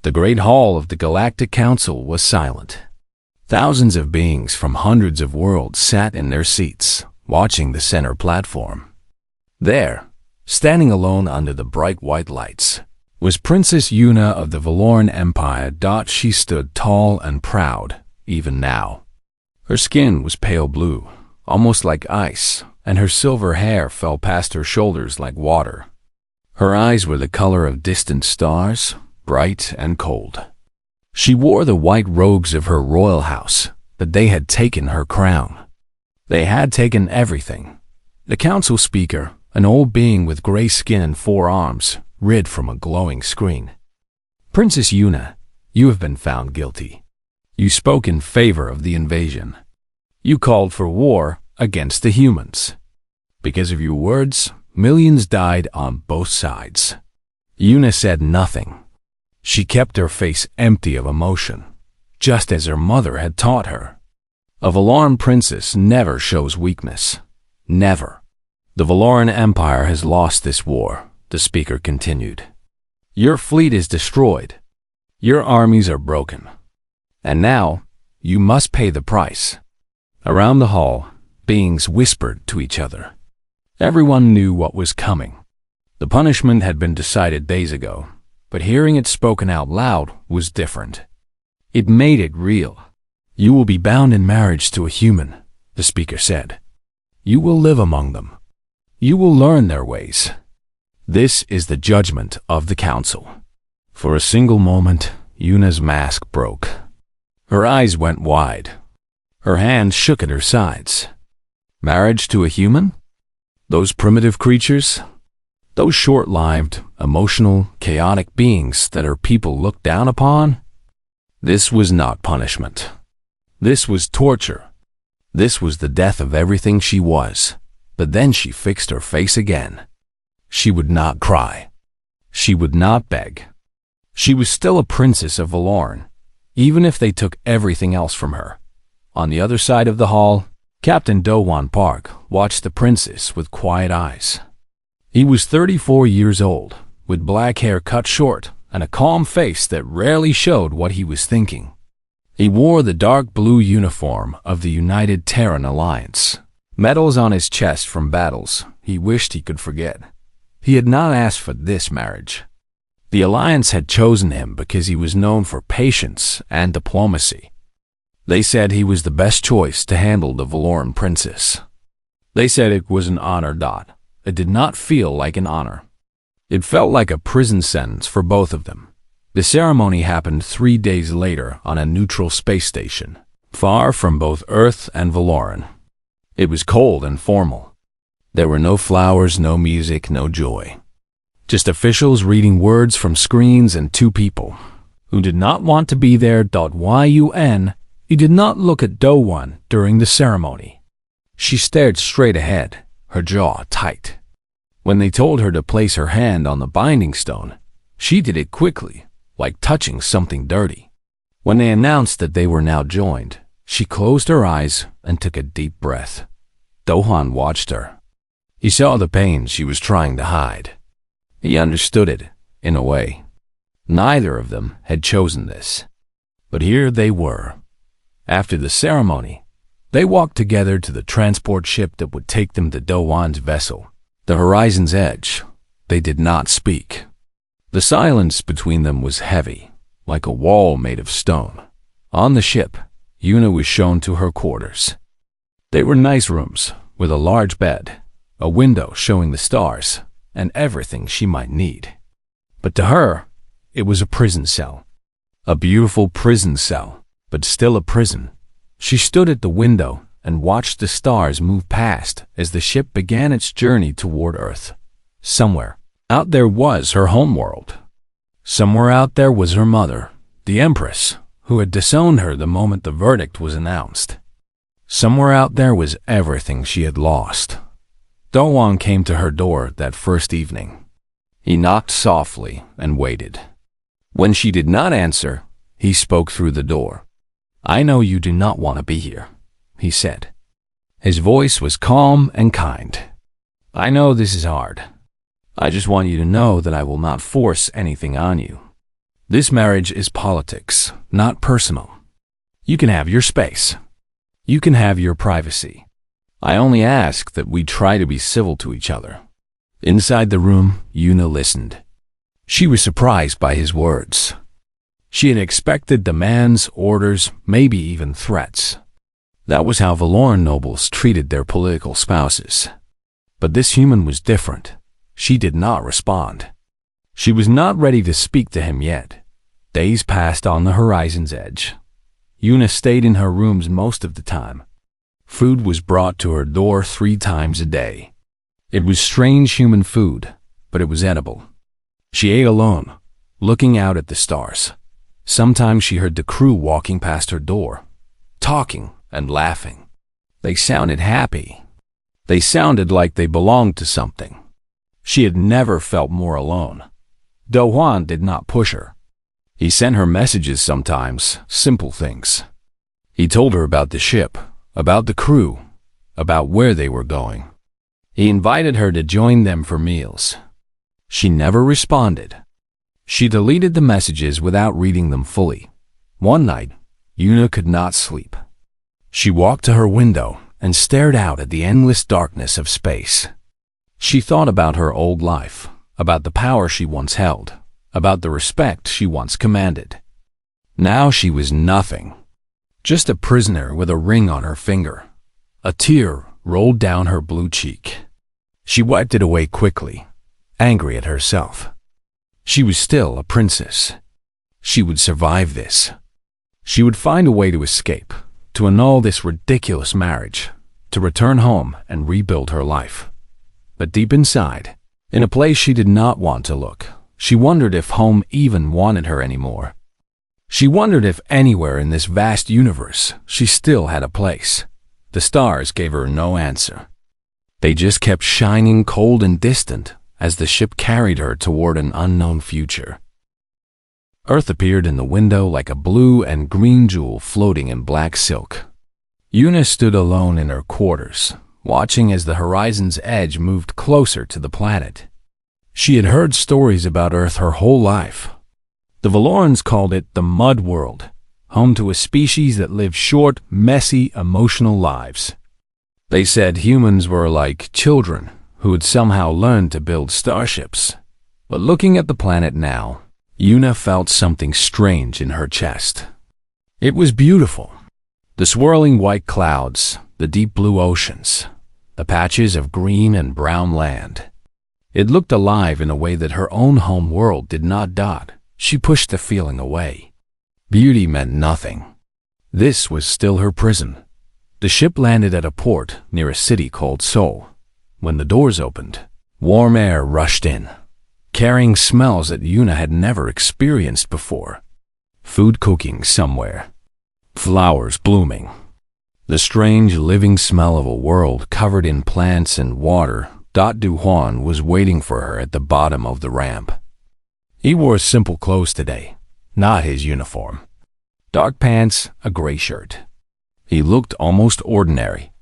The great hall of the Galactic Council was silent. Thousands of beings from hundreds of worlds sat in their seats, watching the center platform. There, standing alone under the bright white lights, was Princess Yuna of the Valoran Empire. She stood tall and proud, even now. Her skin was pale blue, almost like ice, and her silver hair fell past her shoulders like water. Her eyes were the color of distant stars, bright and cold. She wore the white robes of her royal house, but they had taken her crown. They had taken everything. The council speaker, an old being with gray skin and 4 arms, read from a glowing screen. Princess Yuna, you have been found guilty. You spoke in favor of the invasion. You called for war against the humans. Because of your words, millions died on both sides. Yuna said nothing. She kept her face empty of emotion, just as her mother had taught her. A Valoran princess never shows weakness. Never. The Valoran Empire has lost this war, the speaker continued. Your fleet is destroyed. Your armies are broken. And now, you must pay the price. Around the hall, beings whispered to each other. Everyone knew what was coming. The punishment had been decided days ago, but hearing it spoken out loud was different. It made it real. You will be bound in marriage to a human, the speaker said. You will live among them. You will learn their ways. This is the judgment of the council. For a single moment, Yuna's mask broke. Her eyes went wide. Her hands shook at her sides. Marriage to a human? Those primitive creatures? Those short-lived, emotional, chaotic beings that her people looked down upon? This was not punishment. This was torture. This was the death of everything she was. But then she fixed her face again. She would not cry. She would not beg. She was still a princess of Valoran, even if they took everything else from her. On the other side of the hall, Captain Dowan Park watched the princess with quiet eyes. He was 34 years old, with black hair cut short and a calm face that rarely showed what he was thinking. He wore the dark blue uniform of the United Terran Alliance, medals on his chest from battles he wished he could forget. He had not asked for this marriage. The Alliance had chosen him because he was known for patience and diplomacy. They said he was the best choice to handle the Valoran princess. They said it was an honor. It did not feel like an honor. It felt like a prison sentence for both of them. The ceremony happened 3 days later on a neutral space station, far from both Earth and Valoran. It was cold and formal. There were no flowers, no music, no joy. Just officials reading words from screens and 2 people who did not want to be there. Yun, he did not look at Dowan during the ceremony. She stared straight ahead, her jaw tight. When they told her to place her hand on the binding stone, she did it quickly, like touching something dirty. When they announced that they were now joined, she closed her eyes and took a deep breath. Dowan watched her. He saw the pain she was trying to hide. He understood it, in a way. Neither of them had chosen this. But here they were. After the ceremony, they walked together to the transport ship that would take them to Dowan's vessel, the Horizon's Edge. They did not speak. The silence between them was heavy, like a wall made of stone. On the ship, Yuna was shown to her quarters. They were nice rooms, with a large bed, a window showing the stars, and everything she might need. But to her, it was a prison cell. A beautiful prison cell, but still a prison. She stood at the window and watched the stars move past as the ship began its journey toward Earth. Somewhere out there was her homeworld. Somewhere out there was her mother, the Empress, who had disowned her the moment the verdict was announced. Somewhere out there was everything she had lost. Dowan came to her door that first evening. He knocked softly and waited. When she did not answer, he spoke through the door. "I know you do not want to be here," he said. His voice was calm and kind. "I know this is hard. I just want you to know that I will not force anything on you. This marriage is politics, not personal. You can have your space. You can have your privacy. I only ask that we try to be civil to each other." Inside the room, Yuna listened. She was surprised by his words. She had expected demands, orders, maybe even threats. That was how Valoran nobles treated their political spouses. But this human was different. She did not respond. She was not ready to speak to him yet. Days passed on the horizon's edge. Yuna stayed in her rooms most of the time. Food was brought to her door 3 times a day. It was strange human food, but it was edible. She ate alone, looking out at the stars. Sometimes she heard the crew walking past her door, talking and laughing. They sounded happy. They sounded like they belonged to something. She had never felt more alone. Do Juan did not push her. He sent her messages sometimes, simple things. He told her about the ship, about the crew, about where they were going. He invited her to join them for meals. She never responded. She deleted the messages without reading them fully. One night, Yuna could not sleep. She walked to her window and stared out at the endless darkness of space. She thought about her old life, about the power she once held, about the respect she once commanded. Now she was nothing, just a prisoner with a ring on her finger. A tear rolled down her blue cheek. She wiped it away quickly, angry at herself. She was still a princess. She would survive this. She would find a way to escape, to annul this ridiculous marriage, to return home and rebuild her life. But deep inside, in a place she did not want to look, she wondered if home even wanted her anymore. She wondered if anywhere in this vast universe she still had a place. The stars gave her no answer. They just kept shining cold and distant as the ship carried her toward an unknown future. Earth appeared in the window like a blue and green jewel floating in black silk. Yuna stood alone in her quarters, watching as the horizon's edge moved closer to the planet. She had heard stories about Earth her whole life. The Valorans called it the Mud World, home to a species that lived short, messy, emotional lives. They said humans were like children who had somehow learned to build starships. But looking at the planet now, Yuna felt something strange in her chest. It was beautiful. The swirling white clouds, the deep blue oceans, the patches of green and brown land. It looked alive in a way that her own home world did not. She pushed the feeling away. Beauty meant nothing. This was still her prison. The ship landed at a port near a city called Seoul. When the doors opened, warm air rushed in, carrying smells that Yuna had never experienced before. Food cooking somewhere. Flowers blooming. The strange living smell of a world covered in plants and water. Du Juan was waiting for her at the bottom of the ramp. He wore simple clothes today, not his uniform. Dark pants, a gray shirt. He looked almost ordinary,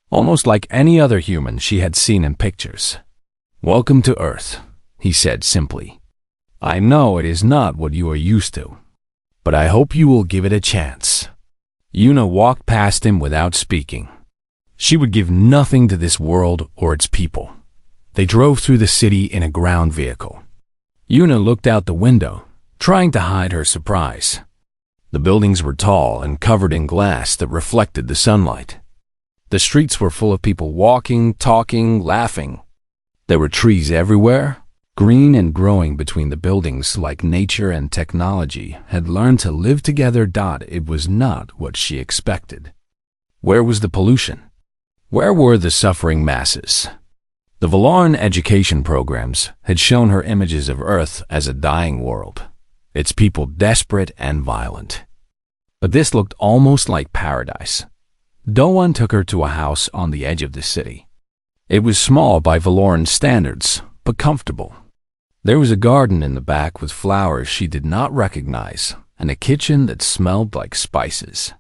almost like any other human she had seen in pictures. "Welcome to Earth," he said simply. "I know it is not what you are used to, but I hope you will give it a chance." Yuna walked past him without speaking. She would give nothing to this world or its people. They drove through the city in a ground vehicle. Yuna looked out the window, trying to hide her surprise. The buildings were tall and covered in glass that reflected the sunlight. The streets were full of people walking, talking, laughing. There were trees everywhere, green and growing between the buildings like nature and technology had learned to live together. It was not what she expected. Where was the pollution? Where were the suffering masses? The Valoran education programs had shown her images of Earth as a dying world, its people desperate and violent. But this looked almost like paradise. Doan took her to a house on the edge of the city. It was small by Valoran standards, but comfortable. There was a garden in the back with flowers she did not recognize, and a kitchen that smelled like spices.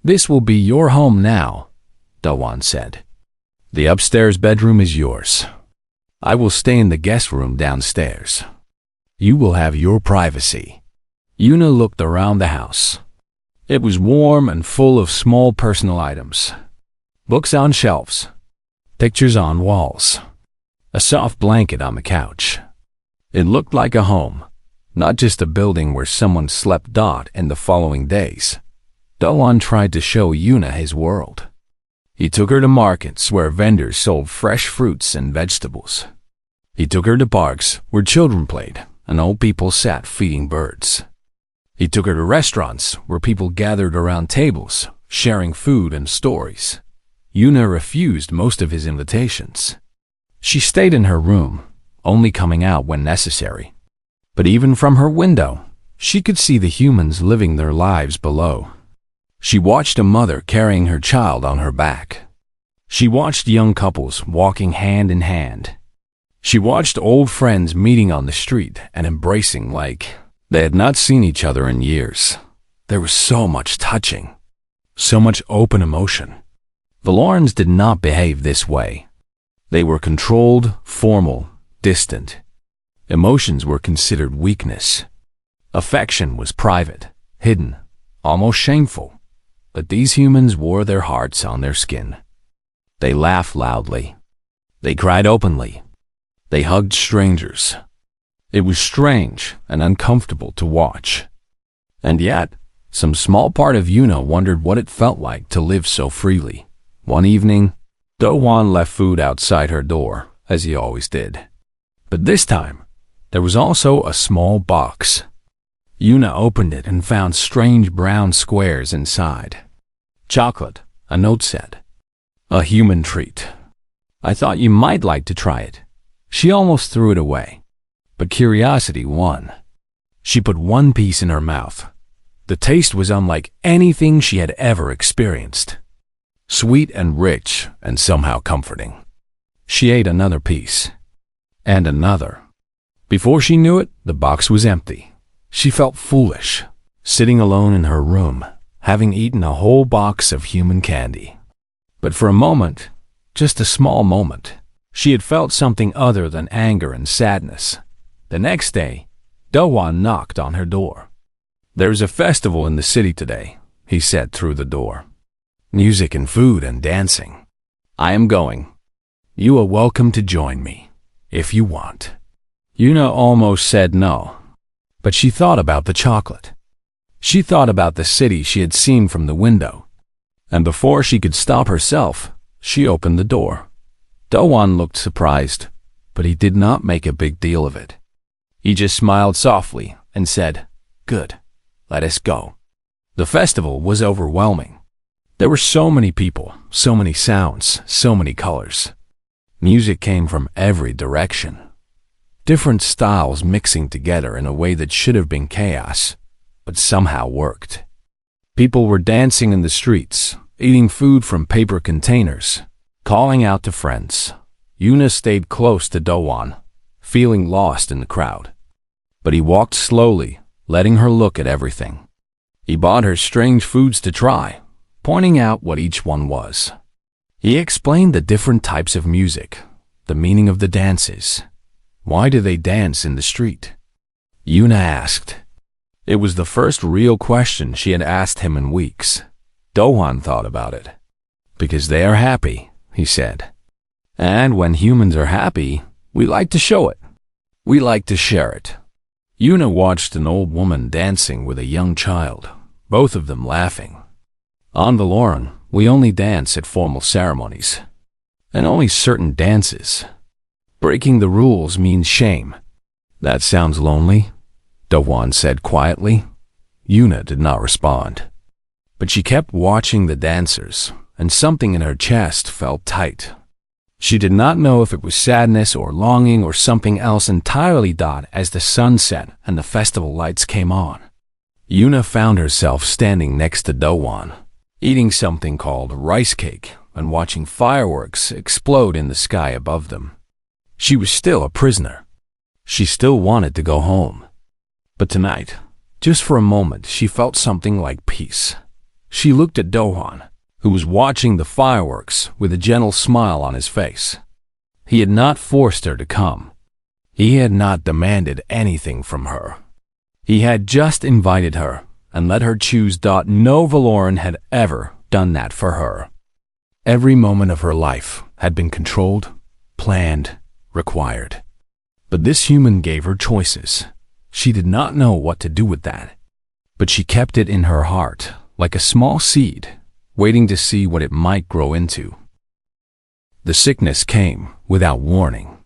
"This will be your home now," Doan said. "The upstairs bedroom is yours. I will stay in the guest room downstairs. You will have your privacy." Yuna looked around the house. It was warm and full of small personal items. Books on shelves, pictures on walls, a soft blanket on the couch. It looked like a home, not just a building where someone slept. In the following days, Doan tried to show Yuna his world. He took her to markets where vendors sold fresh fruits and vegetables. He took her to parks where children played and old people sat feeding birds. He took her to restaurants where people gathered around tables, sharing food and stories. Yuna refused most of his invitations. She stayed in her room, only coming out when necessary. But even from her window, she could see the humans living their lives below. She watched a mother carrying her child on her back. She watched young couples walking hand in hand. She watched old friends meeting on the street and embracing like they had not seen each other in years. There was so much touching, so much open emotion. Valorans did not behave this way. They were controlled, formal, distant. Emotions were considered weakness. Affection was private, hidden, almost shameful. But these humans wore their hearts on their skin. They laughed loudly. They cried openly. They hugged strangers. It was strange and uncomfortable to watch. And yet, some small part of Yuna wondered what it felt like to live so freely. One evening, Doan left food outside her door, as he always did. But this time, there was also a small box. Yuna opened it and found strange brown squares inside. Chocolate, a note said. A human treat. I thought you might like to try it. She almost threw it away. But curiosity won. She put one piece in her mouth. The taste was unlike anything she had ever experienced. Sweet and rich and somehow comforting. She ate another piece. And another. Before she knew it, the box was empty. She felt foolish, sitting alone in her room, having eaten a whole box of human candy. But for a moment, just a small moment, she had felt something other than anger and sadness. The next day, Doan knocked on her door. There's a festival in the city today, he said through the door. Music and food and dancing. I am going. You are welcome to join me, if you want. Yuna almost said no, but she thought about the chocolate. She thought about the city she had seen from the window. And before she could stop herself, she opened the door. Doan looked surprised, but he did not make a big deal of it. He just smiled softly and said, "Good, let us go." The festival was overwhelming. There were so many people, so many sounds, so many colors. Music came from every direction. Different styles mixing together in a way that should have been chaos, but somehow worked. People were dancing in the streets, eating food from paper containers, calling out to friends. Yuna stayed close to Doan, feeling lost in the crowd. But he walked slowly, letting her look at everything. He bought her strange foods to try, pointing out what each one was. He explained the different types of music, the meaning of the dances. Why do they dance in the street? Yuna asked. It was the first real question she had asked him in weeks. Doan thought about it. Because they are happy, he said. And when humans are happy, we like to show it. We like to share it. Yuna watched an old woman dancing with a young child, both of them laughing. On Valoran, we only dance at formal ceremonies, and only certain dances. Breaking the rules means shame. That sounds lonely, Doan said quietly. Yuna did not respond. But she kept watching the dancers, and something in her chest felt tight. She did not know if it was sadness or longing or something else entirely. As the sun set and the festival lights came on, Yuna found herself standing next to Doan, eating something called rice cake and watching fireworks explode in the sky above them. She was still a prisoner. She still wanted to go home. But tonight, just for a moment, she felt something like peace. She looked at Doan, who was watching the fireworks with a gentle smile on his face. He had not forced her to come. He had not demanded anything from her. He had just invited her and let her choose. No Valoran had ever done that for her. Every moment of her life had been controlled, planned, required. But this human gave her choices. She did not know what to do with that. But she kept it in her heart, like a small seed, waiting to see what it might grow into. The sickness came without warning.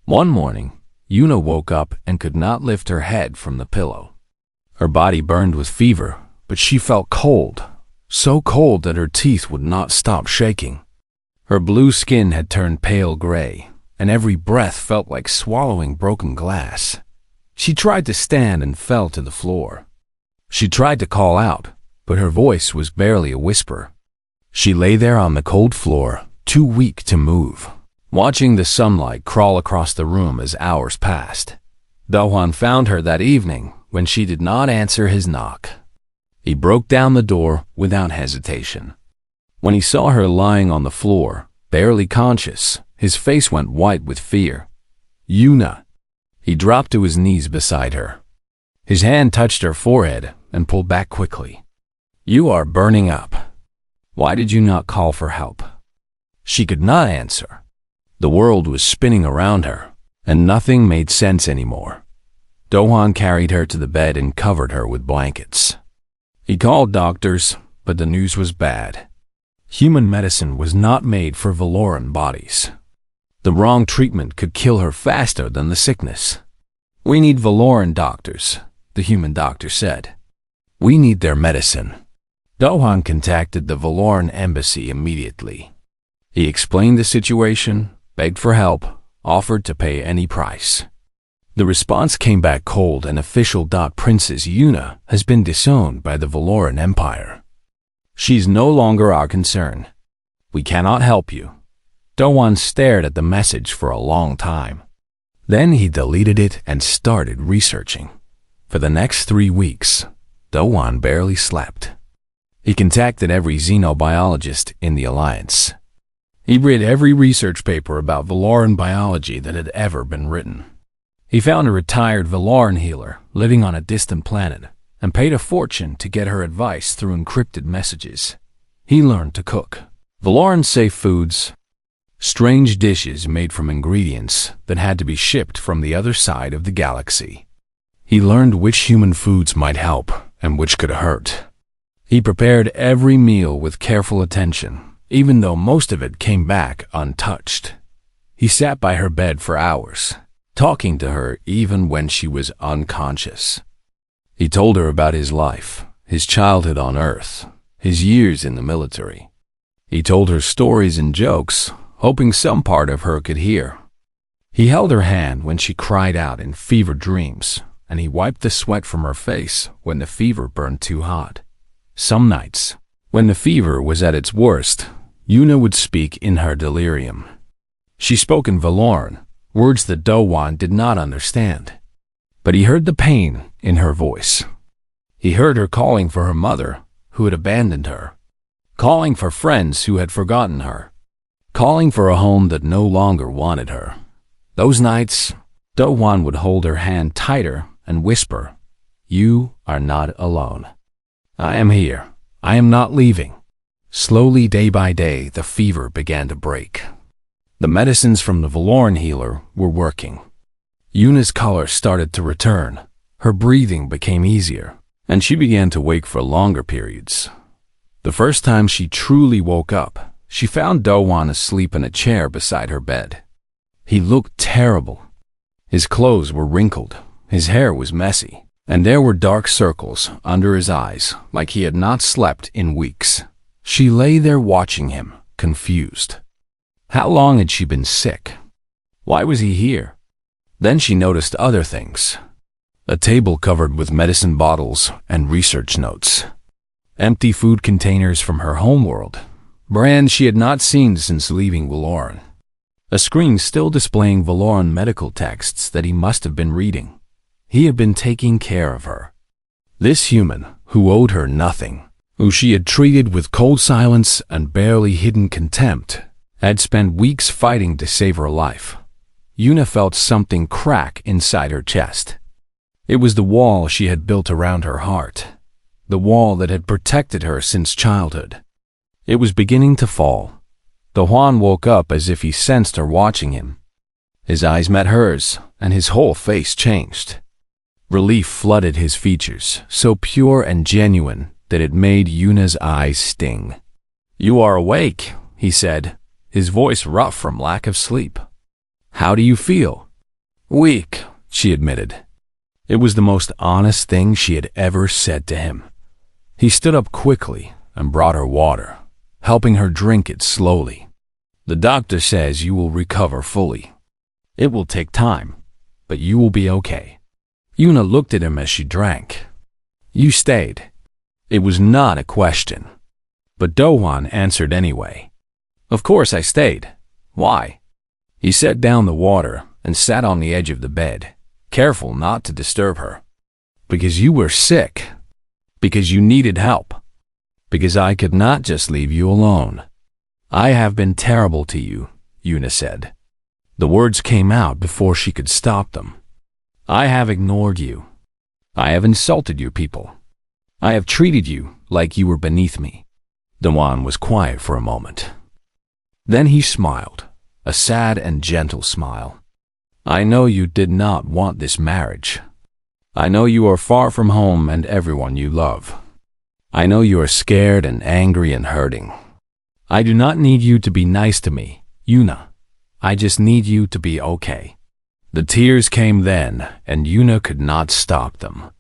One morning, Yuna woke up and could not lift her head from the pillow. Her body burned with fever, but she felt cold, so cold that her teeth would not stop shaking. Her blue skin had turned pale gray, and every breath felt like swallowing broken glass. She tried to stand and fell to the floor. She tried to call out, but her voice was barely a whisper. She lay there on the cold floor, too weak to move, watching the sunlight crawl across the room as hours passed. Dohwan found her that evening when she did not answer his knock. He broke down the door without hesitation. When he saw her lying on the floor, barely conscious, his face went white with fear. Yuna. He dropped to his knees beside her. His hand touched her forehead and pulled back quickly. You are burning up. Why did you not call for help? She could not answer. The world was spinning around her, and nothing made sense anymore. Dohwan carried her to the bed and covered her with blankets. He called doctors, but the news was bad. Human medicine was not made for Valoran bodies. The wrong treatment could kill her faster than the sickness. We need Valoran doctors, the human doctor said. We need their medicine. Dohwan contacted the Valoran embassy immediately. He explained the situation, begged for help, offered to pay any price. The response came back cold and official. Princess Yuna has been disowned by the Valoran Empire. She's no longer our concern. We cannot help you. Dohwan stared at the message for a long time. Then he deleted it and started researching. For the next 3 weeks, Dohwan barely slept. He contacted every xenobiologist in the Alliance. He read every research paper about Valoran biology that had ever been written. He found a retired Valoran healer living on a distant planet and paid a fortune to get her advice through encrypted messages. He learned to cook Valoran-safe foods, strange dishes made from ingredients that had to be shipped from the other side of the galaxy. He learned which human foods might help and which could hurt. He prepared every meal with careful attention, even though most of it came back untouched. He sat by her bed for hours, talking to her even when she was unconscious. He told her about his life, his childhood on Earth, his years in the military. He told her stories and jokes, hoping some part of her could hear. He held her hand when she cried out in fevered dreams, and he wiped the sweat from her face when the fever burned too hot. Some nights, when the fever was at its worst, Yuna would speak in her delirium. She spoke in Valoran, words that Dohwan did not understand. But he heard the pain in her voice. He heard her calling for her mother, who had abandoned her, calling for friends who had forgotten her, calling for a home that no longer wanted her. Those nights, Dohwan would hold her hand tighter and whisper, "You are not alone. I am here. I am not leaving." Slowly, day by day, the fever began to break. The medicines from the Valoran healer were working. Yuna's color started to return. Her breathing became easier, and she began to wake for longer periods. The first time she truly woke up, she found Dohwan asleep in a chair beside her bed. He looked terrible. His clothes were wrinkled, his hair was messy, and there were dark circles under his eyes like he had not slept in weeks. She lay there watching him, confused. How long had she been sick? Why was he here? Then she noticed other things. A table covered with medicine bottles and research notes. Empty food containers from her homeworld, brands she had not seen since leaving Valoran. A screen still displaying Valoran medical texts that he must have been reading. He had been taking care of her. This human, who owed her nothing, who she had treated with cold silence and barely hidden contempt, had spent weeks fighting to save her life. Yuna felt something crack inside her chest. It was the wall she had built around her heart, the wall that had protected her since childhood. It was beginning to fall. Do-hwan woke up as if he sensed her watching him. His eyes met hers, and his whole face changed. Relief flooded his features, so pure and genuine that it made Yuna's eyes sting. "You are awake," he said, his voice rough from lack of sleep. "How do you feel?" "Weak," she admitted. It was the most honest thing she had ever said to him. He stood up quickly and brought her water, helping her drink it slowly. "The doctor says you will recover fully. It will take time, but you will be okay." Yuna looked at him as she drank. "You stayed." It was not a question, but Do-hwan answered anyway. "Of course I stayed. Why?" He set down the water and sat on the edge of the bed, careful not to disturb her. "Because you were sick. Because you needed help. Because I could not just leave you alone. I have been terrible to you," Yuna said. The words came out before she could stop them. "I have ignored you. I have insulted your people. I have treated you like you were beneath me." Do-hwan was quiet for a moment. Then he smiled, a sad and gentle smile. "I know you did not want this marriage. I know you are far from home and everyone you love. I know you are scared and angry and hurting. I do not need you to be nice to me, Yuna. I just need you to be okay." The tears came then, and Yuna could not stop them.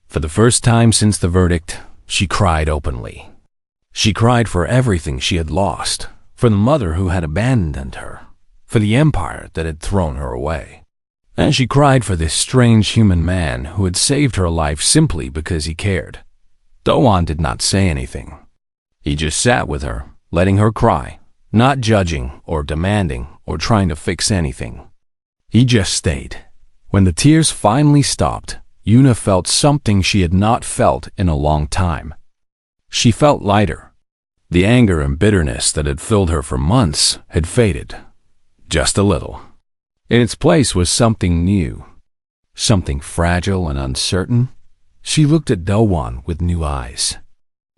For the first time since the verdict, she cried openly. She cried for everything she had lost, for the mother who had abandoned her, for the empire that had thrown her away. And she cried for this strange human man who had saved her life simply because he cared. Do-hwan did not say anything. He just sat with her, letting her cry, not judging or demanding or trying to fix anything. He just stayed. When the tears finally stopped, Yuna felt something she had not felt in a long time. She felt lighter. The anger and bitterness that had filled her for months had faded, just a little. In its place was something new, something fragile and uncertain. She looked at Do-hwan with new eyes.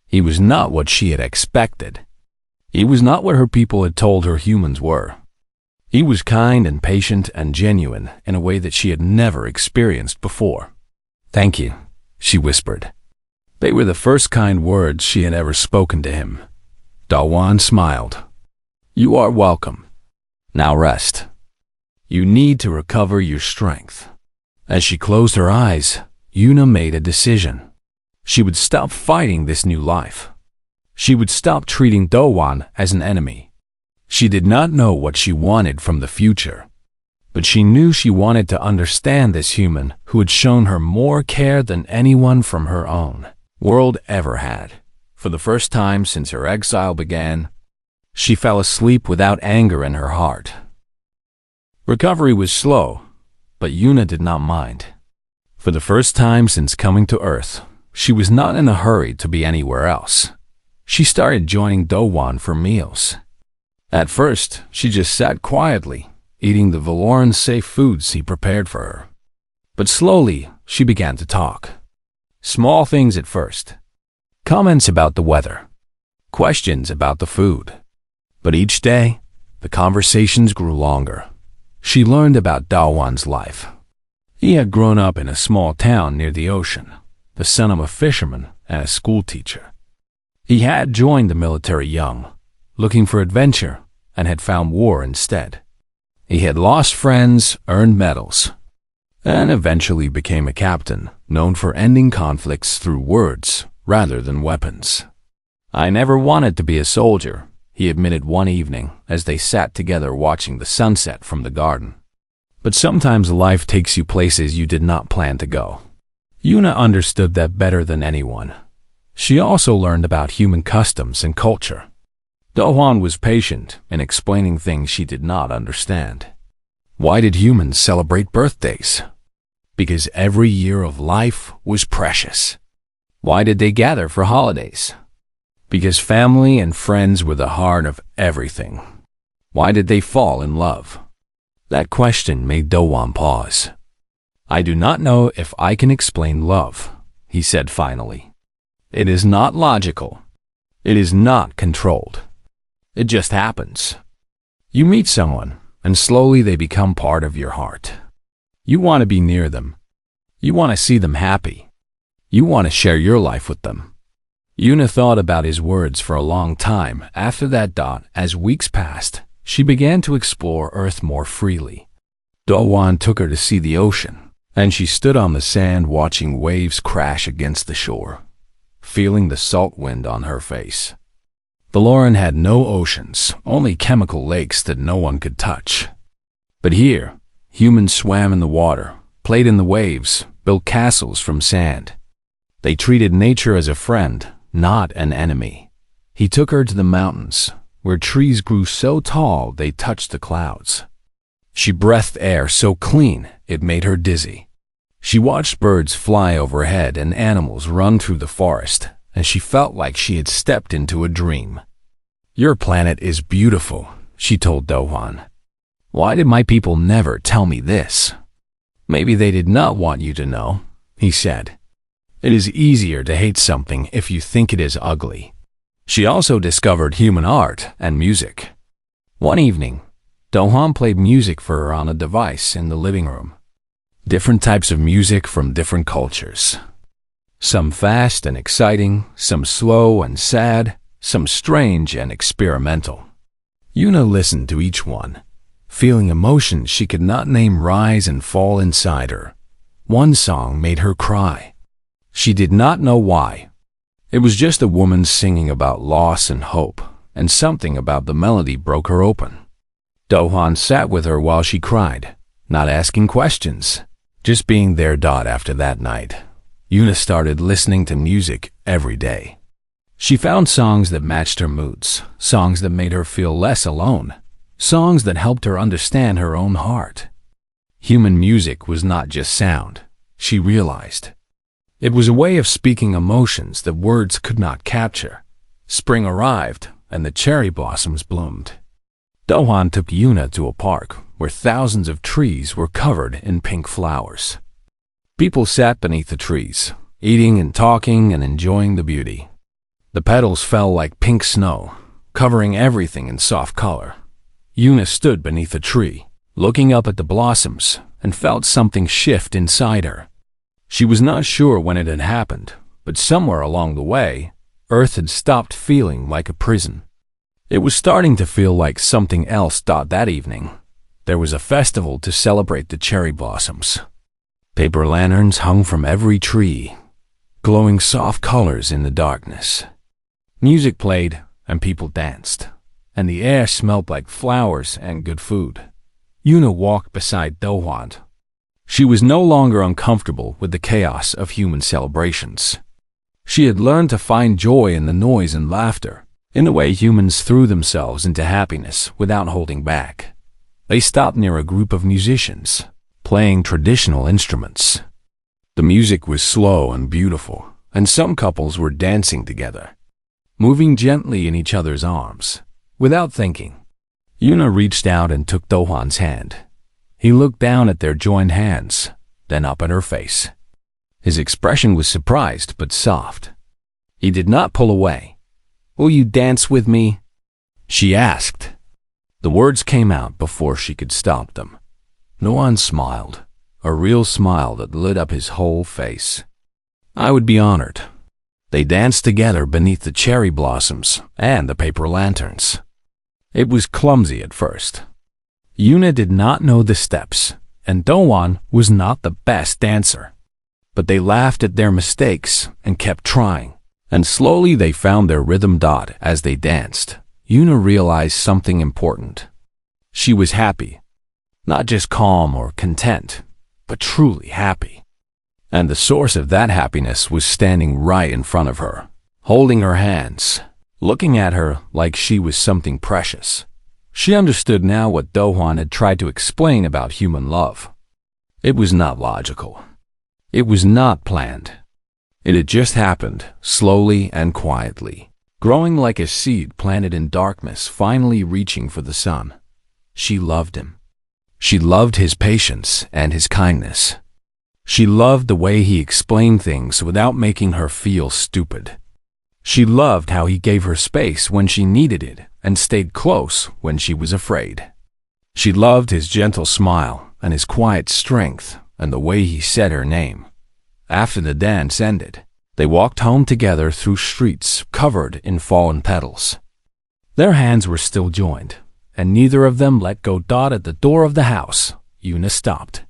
He was not what she had expected. He was not what her people had told her humans were. He was kind and patient and genuine in a way that she had never experienced before. "Thank you," she whispered. They were the first kind words she had ever spoken to him. Do-hwan smiled. "You are welcome. Now rest. You need to recover your strength." As she closed her eyes, Yuna made a decision. She would stop fighting this new life. She would stop treating Do-hwan as an enemy. She did not know what she wanted from the future, but she knew she wanted to understand this human who had shown her more care than anyone from her own world ever had. For the first time since her exile began, she fell asleep without anger in her heart. Recovery was slow, but Yuna did not mind. For the first time since coming to Earth, she was not in a hurry to be anywhere else. She started joining Do-hwan for meals. At first, she just sat quietly, eating the Valoran-safe foods he prepared for her. But slowly, she began to talk. Small things at first. Comments about the weather. Questions about the food. But each day, the conversations grew longer. She learned about Do-hwan's life. He had grown up in a small town near the ocean, the son of a fisherman and a schoolteacher. He had joined the military young, looking for adventure, and had found war instead. He had lost friends, earned medals, and eventually became a captain, known for ending conflicts through words rather than weapons. "I never wanted to be a soldier," he admitted one evening as they sat together watching the sunset from the garden. "But sometimes life takes you places you did not plan to go." Yuna understood that better than anyone. She also learned about human customs and culture. Do-hwan was patient in explaining things she did not understand. Why did humans celebrate birthdays? Because every year of life was precious. Why did they gather for holidays? Because family and friends were the heart of everything. Why did they fall in love? That question made Do-hwan pause. I do not know if I can explain love, he said finally. It is not logical. It is not controlled. It just happens. You meet someone, and slowly they become part of your heart. You want to be near them. You want to see them happy. You want to share your life with them. Yuna thought about his words for a long time. After that, as weeks passed, she began to explore Earth more freely. Do-hwan took her to see the ocean, and she stood on the sand watching waves crash against the shore, feeling the salt wind on her face. Valoran had no oceans, only chemical lakes that no one could touch. But here, humans swam in the water, played in the waves, built castles from sand. They treated nature as a friend, not an enemy. He took her to the mountains, where trees grew so tall they touched the clouds. She breathed air so clean it made her dizzy. She watched birds fly overhead and animals run through the forest, and she felt like she had stepped into a dream. Your planet is beautiful, she told Do-hwan. Why did my people never tell me this? Maybe they did not want you to know, he said. It is easier to hate something if you think it is ugly. She also discovered human art and music. One evening, Do-hwan played music for her on a device in the living room. Different types of music from different cultures. Some fast and exciting, some slow and sad, some strange and experimental. Yuna listened to each one, feeling emotions she could not name rise and fall inside her. One song made her cry. She did not know why. It was just a woman singing about loss and hope, and something about the melody broke her open. Do-hwan sat with her while she cried, not asking questions, just being there. After that night, Yuna started listening to music every day. She found songs that matched her moods, songs that made her feel less alone, songs that helped her understand her own heart. Human music was not just sound, she realized. It was a way of speaking emotions that words could not capture. Spring arrived, and the cherry blossoms bloomed. Do-hwan took Yuna to a park where thousands of trees were covered in pink flowers. People sat beneath the trees, eating and talking and enjoying the beauty. The petals fell like pink snow, covering everything in soft color. Yuna stood beneath a tree, looking up at the blossoms, and felt something shift inside her. She was not sure when it had happened, but somewhere along the way, Earth had stopped feeling like a prison. It was starting to feel like something else. That evening, there was a festival to celebrate the cherry blossoms. Paper lanterns hung from every tree, glowing soft colors in the darkness. Music played, and people danced, and the air smelled like flowers and good food. Yuna walked beside Do-hwan. She was no longer uncomfortable with the chaos of human celebrations. She had learned to find joy in the noise and laughter, in the way humans threw themselves into happiness without holding back. They stopped near a group of musicians, playing traditional instruments. The music was slow and beautiful, and some couples were dancing together, moving gently in each other's arms. Without thinking, Yuna reached out and took Do-hwan's hand. He looked down at their joined hands, then up at her face. His expression was surprised but soft. He did not pull away. "Will you dance with me?" she asked. The words came out before she could stop them. Do-hwan smiled, a real smile that lit up his whole face. "I would be honored." They danced together beneath the cherry blossoms and the paper lanterns. It was clumsy at first. Yuna did not know the steps, and Do-hwan was not the best dancer. But they laughed at their mistakes and kept trying, and slowly they found their rhythm. As they danced, Yuna realized something important. She was happy, not just calm or content, but truly happy. And the source of that happiness was standing right in front of her, holding her hands, looking at her like she was something precious. She understood now what Do-hwan had tried to explain about human love. It was not logical. It was not planned. It had just happened, slowly and quietly, growing like a seed planted in darkness, finally reaching for the sun. She loved him. She loved his patience and his kindness. She loved the way he explained things without making her feel stupid. She loved how he gave her space when she needed it and stayed close when she was afraid. She loved his gentle smile and his quiet strength and the way he said her name. After the dance ended, they walked home together through streets covered in fallen petals. Their hands were still joined, and neither of them let go. At the door of the house, Yuna stopped.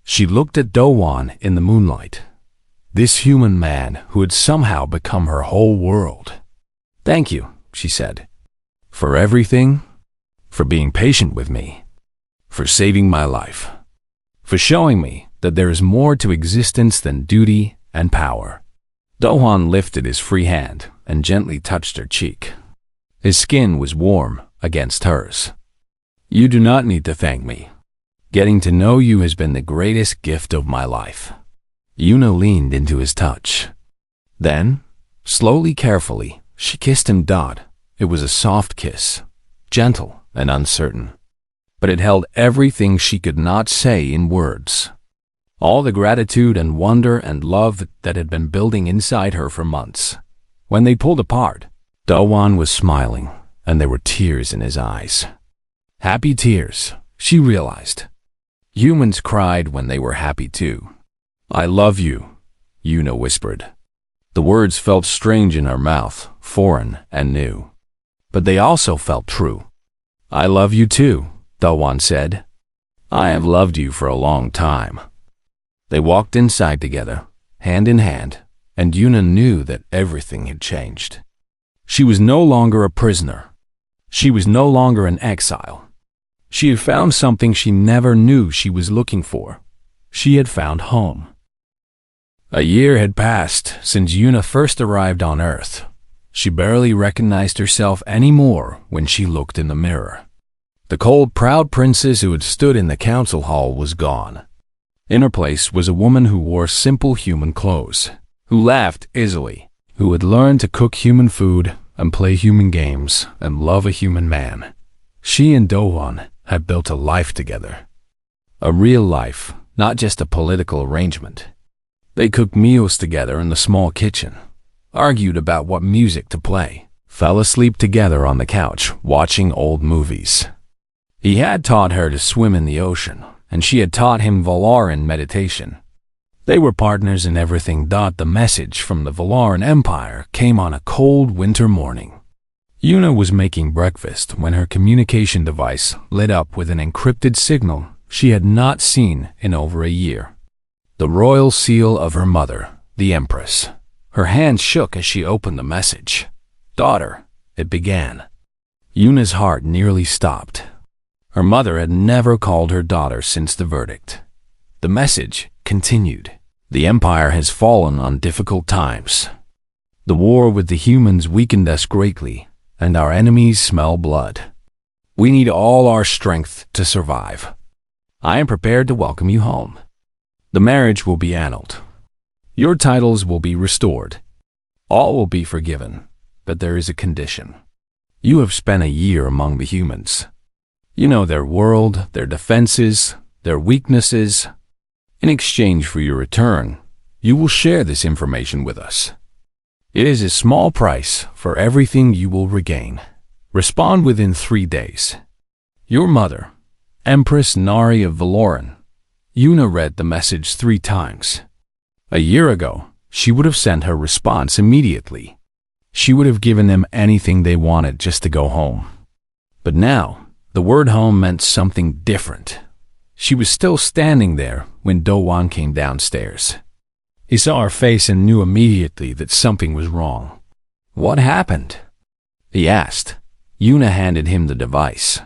She looked at Do-won in the moonlight, this human man who had somehow become her whole world. "Thank you," she said, "for everything, for being patient with me, for saving my life, for showing me that there is more to existence than duty and power." Do-won lifted his free hand and gently touched her cheek. His skin was warm against hers. "You do not need to thank me. Getting to know you has been the greatest gift of my life." Yuna leaned into his touch. Then, slowly, carefully, she kissed him. It was a soft kiss, gentle and uncertain, but it held everything she could not say in words. All the gratitude and wonder and love that had been building inside her for months. When they pulled apart, Do-won was smiling, and there were tears in his eyes. Happy tears, she realized. Humans cried when they were happy too. "I love you," Yuna whispered. The words felt strange in her mouth, foreign and new. But they also felt true. "I love you too," Do-won said. "I have loved you for a long time." They walked inside together, hand in hand, and Yuna knew that everything had changed. She was no longer a prisoner. She was no longer an exile. She had found something she never knew she was looking for. She had found home. A year had passed since Yuna first arrived on Earth. She barely recognized herself anymore when she looked in the mirror. The cold, proud princess who had stood in the council hall was gone. In her place was a woman who wore simple human clothes, who laughed easily, who had learned to cook human food and play human games and love a human man. She and Do-won had built a life together. A real life, not just a political arrangement. They cooked meals together in the small kitchen, argued about what music to play, fell asleep together on the couch watching old movies. He had taught her to swim in the ocean, and she had taught him Valaran meditation. They were partners in everything. The message from the Valaran Empire came on a cold winter morning. Yuna was making breakfast when her communication device lit up with an encrypted signal she had not seen in over a year. The royal seal of her mother, the Empress. Her hand shook as she opened the message. "Daughter," it began. Yuna's heart nearly stopped. Her mother had never called her daughter since the verdict. The message continued. "The Empire has fallen on difficult times. The war with the humans weakened us greatly, and our enemies smell blood. We need all our strength to survive. I am prepared to welcome you home. The marriage will be annulled. Your titles will be restored. All will be forgiven, but there is a condition. You have spent a year among the humans. You know their world, their defenses, their weaknesses. In exchange for your return, you will share this information with us. It is a small price for everything you will regain. Respond within 3 days. Your mother, Empress Nari of Valaran." Yuna read the message 3 times. A year ago, she would have sent her response immediately. She would have given them anything they wanted just to go home. But now, the word home meant something different. She was still standing there when Do-won came downstairs. He saw her face and knew immediately that something was wrong. "What happened?" he asked. Yuna handed him the device.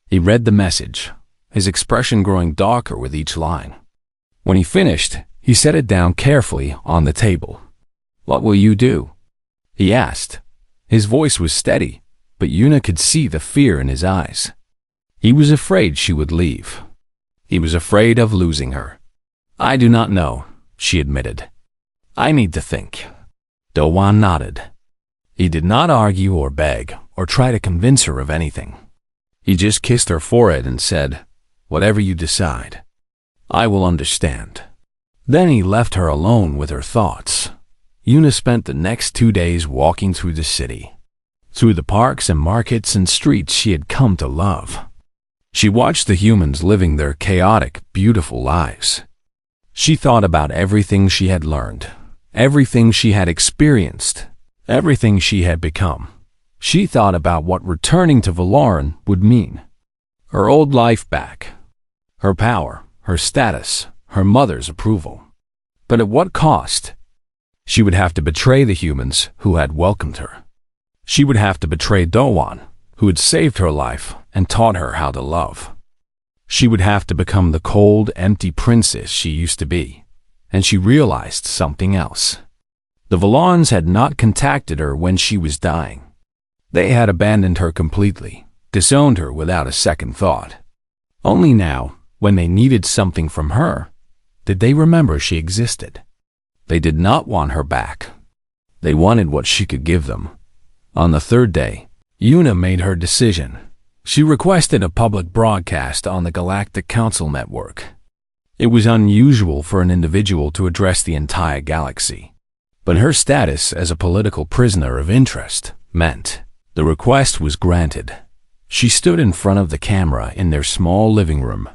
He read the message, his expression growing darker with each line. When he finished, he set it down carefully on the table. "What will you do?" he asked. His voice was steady, but Yuna could see the fear in his eyes. He was afraid she would leave. He was afraid of losing her. "I do not know," she admitted. "I need to think." Do-won nodded. He did not argue or beg or try to convince her of anything. He just kissed her forehead and said, "Whatever you decide, I will understand." Then he left her alone with her thoughts. Yuna spent the next 2 days walking through the city, through the parks and markets and streets she had come to love. She watched the humans living their chaotic, beautiful lives. She thought about everything she had learned, everything she had experienced, everything she had become. She thought about what returning to Valoran would mean. Her old life back, her power, her status, her mother's approval. But at what cost? She would have to betray the humans who had welcomed her. She would have to betray Dowan, who had saved her life and taught her how to love. She would have to become the cold, empty princess she used to be. And she realized something else. The Valons had not contacted her when she was dying. They had abandoned her completely, disowned her without a second thought. Only now, when they needed something from her, did they remember she existed. They did not want her back. They wanted what she could give them. On the third day, Yuna made her decision. She requested a public broadcast on the Galactic Council network. It was unusual for an individual to address the entire galaxy, but her status as a political prisoner of interest meant the request was granted. She stood in front of the camera in their small living room,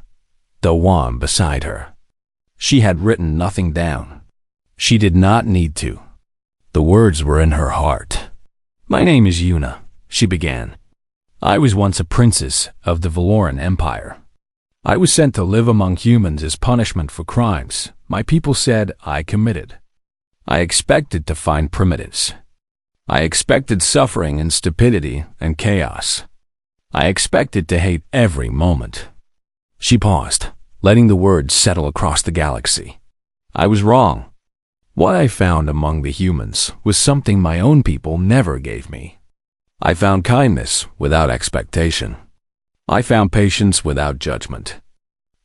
Dowan beside her. She had written nothing down. She did not need to. The words were in her heart. "My name is Yuna," she began. "I was once a princess of the Valoran Empire. I was sent to live among humans as punishment for crimes my people said I committed. I expected to find primitives. I expected suffering and stupidity and chaos. I expected to hate every moment." She paused, letting the words settle across the galaxy. "I was wrong. What I found among the humans was something my own people never gave me. I found kindness without expectation. I found patience without judgment.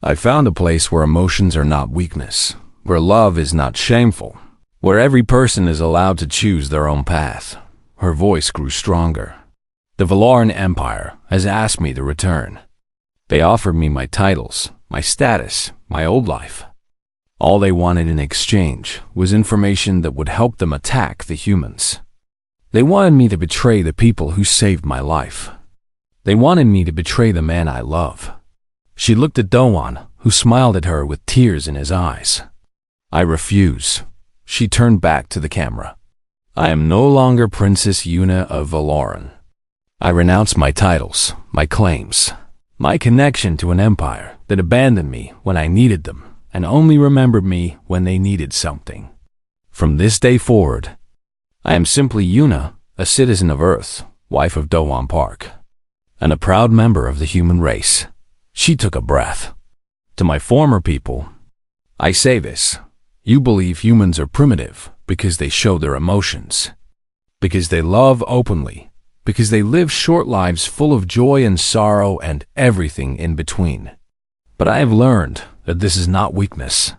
I found a place where emotions are not weakness, where love is not shameful, where every person is allowed to choose their own path." Her voice grew stronger. "The Valoran Empire has asked me to return. They offered me my titles, my status, my old life. All they wanted in exchange was information that would help them attack the humans. They wanted me to betray the people who saved my life. They wanted me to betray the man I love." She looked at Dowan, who smiled at her with tears in his eyes. "I refuse." She turned back to the camera. "I am no longer Princess Yuna of Valoran. I renounce my titles, my claims, my connection to an empire that abandoned me when I needed them and only remembered me when they needed something. From this day forward, I am simply Yuna, a citizen of Earth, wife of Dowan Park, and a proud member of the human race." She took a breath. "To my former people, I say this. You believe humans are primitive because they show their emotions, because they love openly, because they live short lives full of joy and sorrow and everything in between. But I have learned that this is not weakness.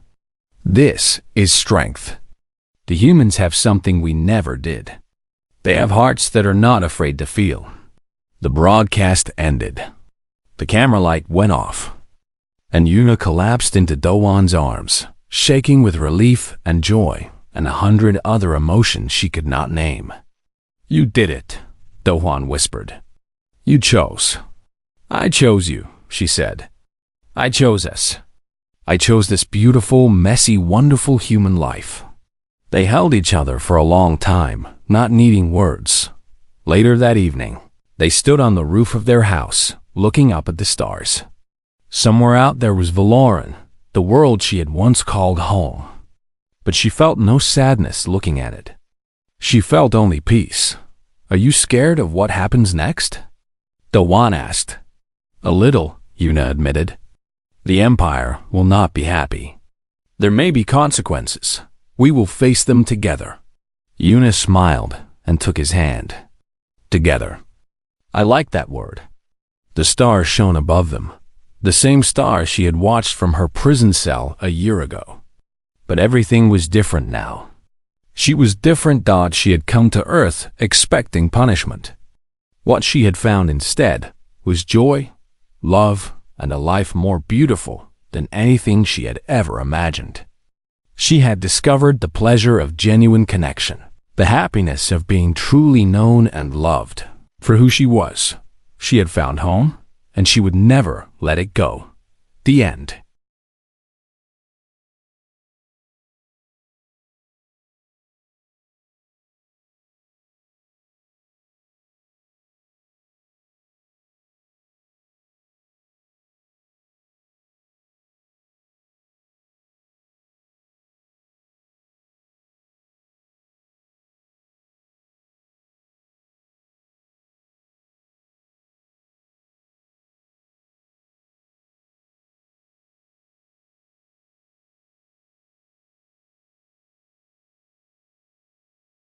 This is strength. The humans have something we never did. They have hearts that are not afraid to feel." The broadcast ended. The camera light went off, and Yuna collapsed into Dowan's arms, shaking with relief and joy and 100 other emotions she could not name. "You did it," Dowan whispered. "You chose." "I chose you," she said. "I chose us. I chose this beautiful, messy, wonderful human life." They held each other for a long time, not needing words. Later that evening, they stood on the roof of their house, looking up at the stars. Somewhere out there was Valoran, the world she had once called home. But she felt no sadness looking at it. She felt only peace. "Are you scared of what happens next?" Dowan asked. "A little," Yuna admitted. "The Empire will not be happy. There may be consequences. We will face them together." Yuna smiled and took his hand. Together. I liked that word. The stars shone above them, the same stars she had watched from her prison cell a year ago. But everything was different now. She was different. She had come to Earth expecting punishment. What she had found instead was joy, love, and a life more beautiful than anything she had ever imagined. She had discovered the pleasure of genuine connection, the happiness of being truly known and loved for who she was. She had found home, and she would never let it go. The end.